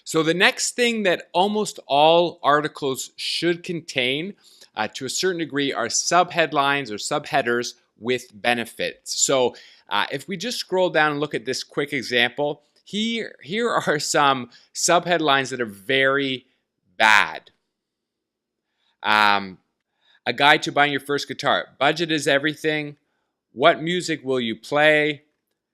So the next thing that almost all articles should contain to a certain degree are subheadlines or subheaders with benefits. So if we just scroll down and look at this quick example, here are some subheadlines that are very bad. A guide to buying your first guitar. Budget is everything. What music will you play?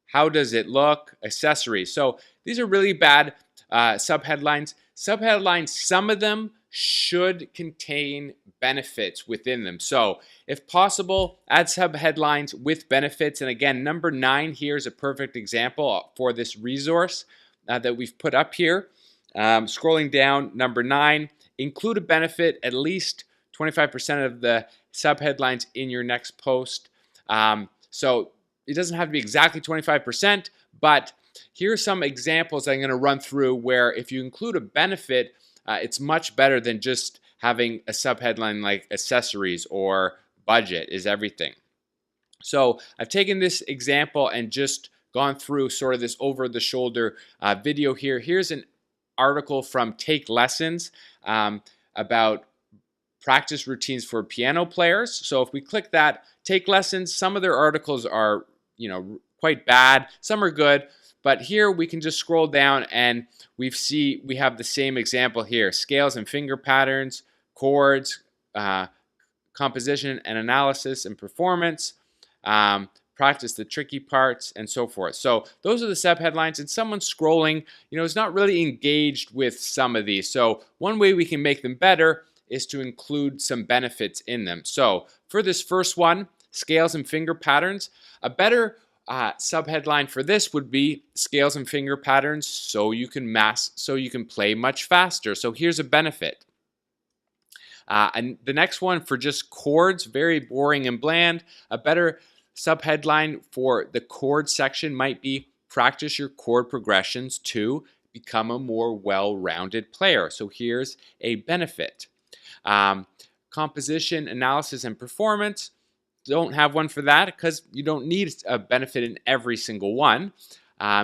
How does it look? Accessories. So these are really bad subheadlines. Subheadlines, some of them should contain benefits within them. So if possible, add subheadlines with benefits. And again, number 9 here is a perfect example for this resource that we've put up here. Scrolling down, number 9, include a benefit, at least 25% of the subheadlines in your next post. So it doesn't have to be exactly 25%, but here are some examples I'm going to run through where if you include a benefit, it's much better than just having a subheadline like accessories or budget is everything. So I've taken this example and just gone through sort of this over-the-shoulder video here. Here's an article from Take Lessons about practice routines for piano players. So if we click that, Take Lessons, some of their articles are, quite bad. Some are good. But here we can just scroll down and we have the same example here. Scales and finger patterns, chords, composition and analysis and performance, practice the tricky parts, and so forth. So those are the subheadlines, and someone scrolling, is not really engaged with some of these. So one way we can make them better is to include some benefits in them. So for this first one, scales and finger patterns, a better subheadline for this would be scales and finger patterns so you can play much faster. So here's a benefit. And the next one for just chords, very boring and bland. A better subheadline for the chord section might be practice your chord progressions to become a more well-rounded player. So here's a benefit. Composition, analysis, and performance. Don't have one for that because you don't need a benefit in every single one.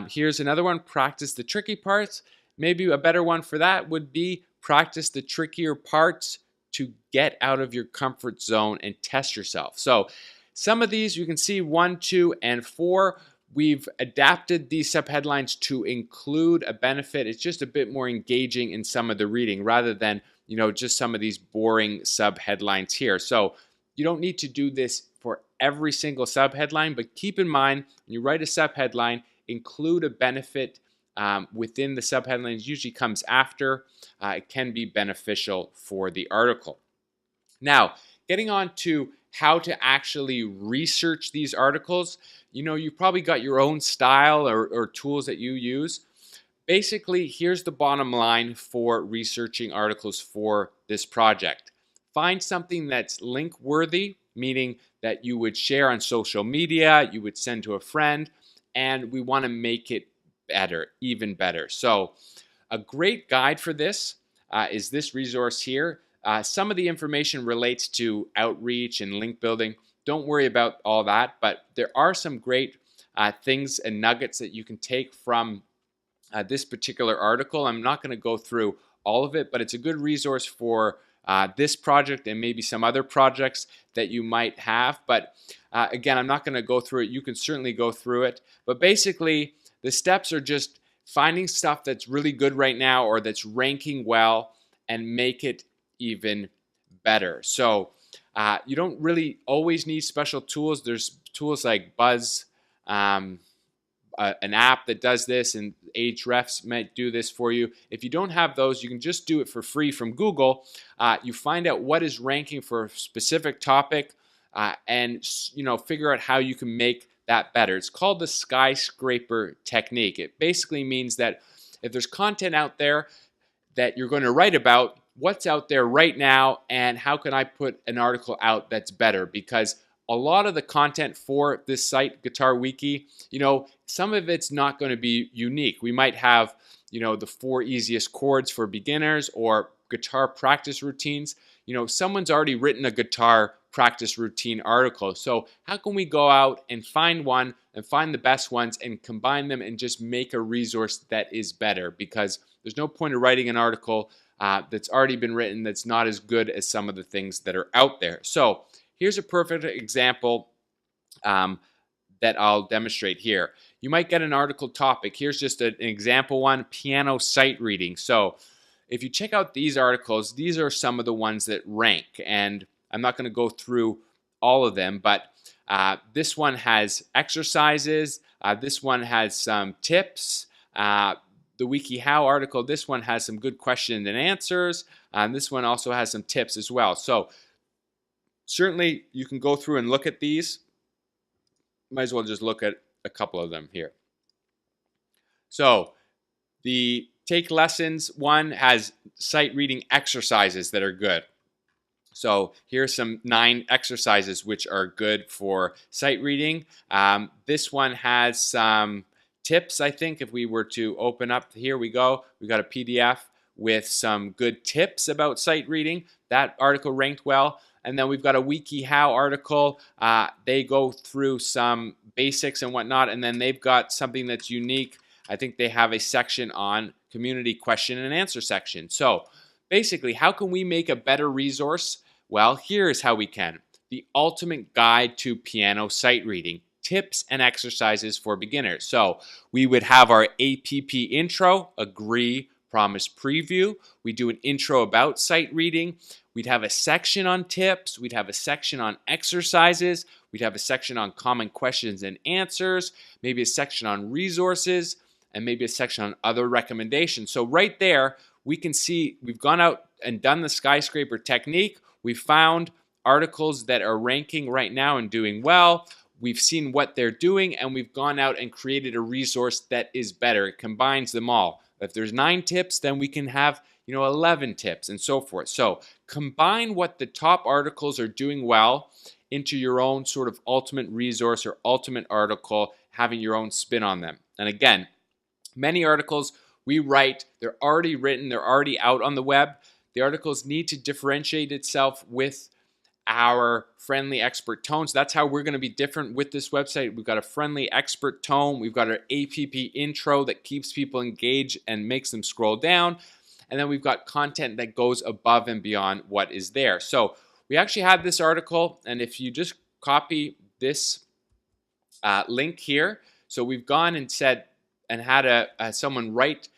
Here's another one, practice the tricky parts. Maybe a better one for that would be practice the trickier parts to get out of your comfort zone and test yourself. So some of these you can see 1, 2, and 4. We've adapted these subheadlines to include a benefit. It's just a bit more engaging in some of the reading rather than just some of these boring subheadlines here. So you don't need to do this for every single subheadline, but keep in mind when you write a subheadline, include a benefit within the subheadlines. Usually comes after. It can be beneficial for the article. Now, getting on to how to actually research these articles. You've probably got your own style or tools that you use. Basically, here's the bottom line for researching articles for this project. Find something that's link worthy, meaning that you would share on social media, you would send to a friend, and we want to make it better, even better. So a great guide for this is this resource here. Some of the information relates to outreach and link building. Don't worry about all that, but there are some great things and nuggets that you can take from this particular article. I'm not going to go through all of it, but it's a good resource for this project and maybe some other projects that you might have. But again, I'm not going to go through it. You can certainly go through it. But basically, the steps are just finding stuff that's really good right now or that's ranking well and make it even better. So you don't really always need special tools. There's tools like Buzz, an app that does this, and Ahrefs might do this for you. If you don't have those, you can just do it for free from Google. You find out what is ranking for a specific topic and figure out how you can make that better. It's called the skyscraper technique. It basically means that if there's content out there that you're going to write about, what's out there right now and how can I put an article out that's better? Because a lot of the content for this site, Guitar Wiki, some of it's not going to be unique. We might have, the 4 easiest chords for beginners or guitar practice routines. someone's already written a guitar practice routine article. So how can we go out and find one and find the best ones and combine them and just make a resource that is better? Because there's no point of writing an article that's already been written that's not as good as some of the things that are out there. So here's a perfect example that I'll demonstrate here. You might get an article topic. Here's just an example one, piano sight reading. So if you check out these articles, these are some of the ones that rank. And I'm not going to go through all of them, but this one has exercises. This one has some tips. The WikiHow article, this one has some good questions and answers. This one also has some tips as well. So certainly you can go through and look at these. Might as well just look at a couple of them here. So the Take Lessons one has sight reading exercises that are good. So here's some 9 exercises which are good for sight reading. This one has some tips, I think. If we were to open up, here we go. We got a PDF with some good tips about sight reading. That article ranked well. And then we've got a WikiHow article. They go through some basics and whatnot, and then they've got something that's unique. I think they have a section on community question and answer section. So basically, how can we make a better resource? Well, here's how we can. The Ultimate Guide to Piano Sight Reading, tips and exercises for beginners. So we would have our APP intro, agree, promise, preview. We do an intro about sight reading. We'd have a section on tips. We'd have a section on exercises. We'd have a section on common questions and answers, maybe a section on resources, and maybe a section on other recommendations. So right there, we can see we've gone out and done the skyscraper technique. We found articles that are ranking right now and doing well. We've seen what they're doing, and we've gone out and created a resource that is better. It combines them all. If there's 9 tips, then we can have 11 tips and so forth. So combine what the top articles are doing well into your own sort of ultimate resource or ultimate article, having your own spin on them. And again, many articles we write, they're already written, they're already out on the web. The articles need to differentiate itself with our friendly expert tone. So that's how we're going to be different with this website. We've got a friendly expert tone. We've got our APP intro that keeps people engaged and makes them scroll down. And then we've got content that goes above and beyond what is there. So we actually have this article, and if you just copy this link here, so we've gone and said and had someone write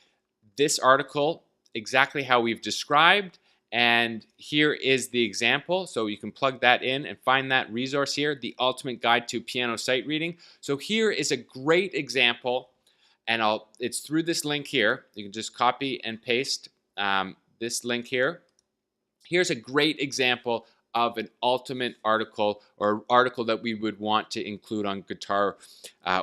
this article exactly how we've described, and here is the example. So you can plug that in and find that resource here, the Ultimate Guide to Piano Sight Reading. So here is a great example, and it's through this link here. You can just copy and paste this link here. Here's a great example of an ultimate article or article that we would want to include on Guitar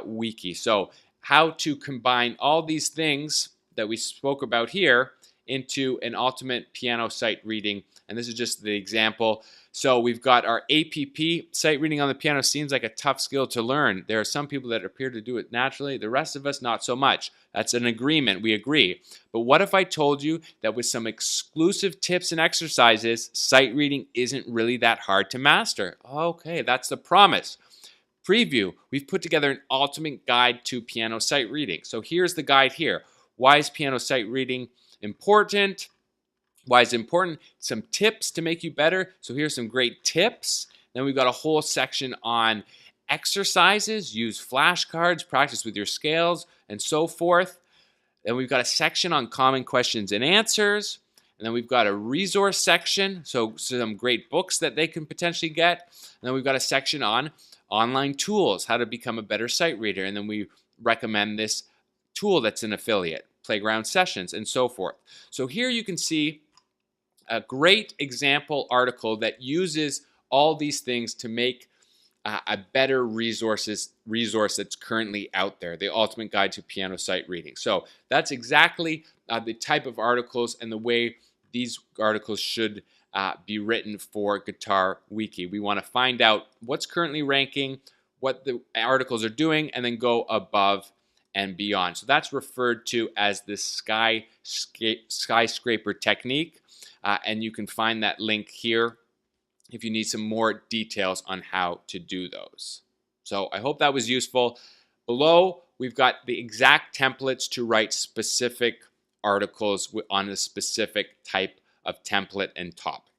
Wiki. So how to combine all these things that we spoke about here into an ultimate piano sight reading. And this is just the example. So we've got our APP. Sight reading on the piano seems like a tough skill to learn. There are some people that appear to do it naturally. The rest of us, not so much. That's an agreement. We agree. But what if I told you that with some exclusive tips and exercises, sight reading isn't really that hard to master? Okay, that's the promise. Preview. We've put together an ultimate guide to piano sight reading. So here's the guide here. Why is piano sight reading important? Why is it important? Some tips to make you better. So here's some great tips. Then we've got a whole section on exercises. Use flashcards, practice with your scales, and so forth. Then we've got a section on common questions and answers. And then we've got a resource section, so some great books that they can potentially get. And then we've got a section on online tools, how to become a better sight reader. And then we recommend this tool that's an affiliate, Playground Sessions, and so forth. So here you can see a great example article that uses all these things to make a better resource that's currently out there, the Ultimate Guide to Piano Sight Reading. So that's exactly the type of articles and the way these articles should be written for Guitar Wiki. We want to find out what's currently ranking, what the articles are doing, and then go above and beyond. So that's referred to as the skyscraper technique. And you can find that link here if you need some more details on how to do those. So I hope that was useful. Below, we've got the exact templates to write specific articles on a specific type of template and topic.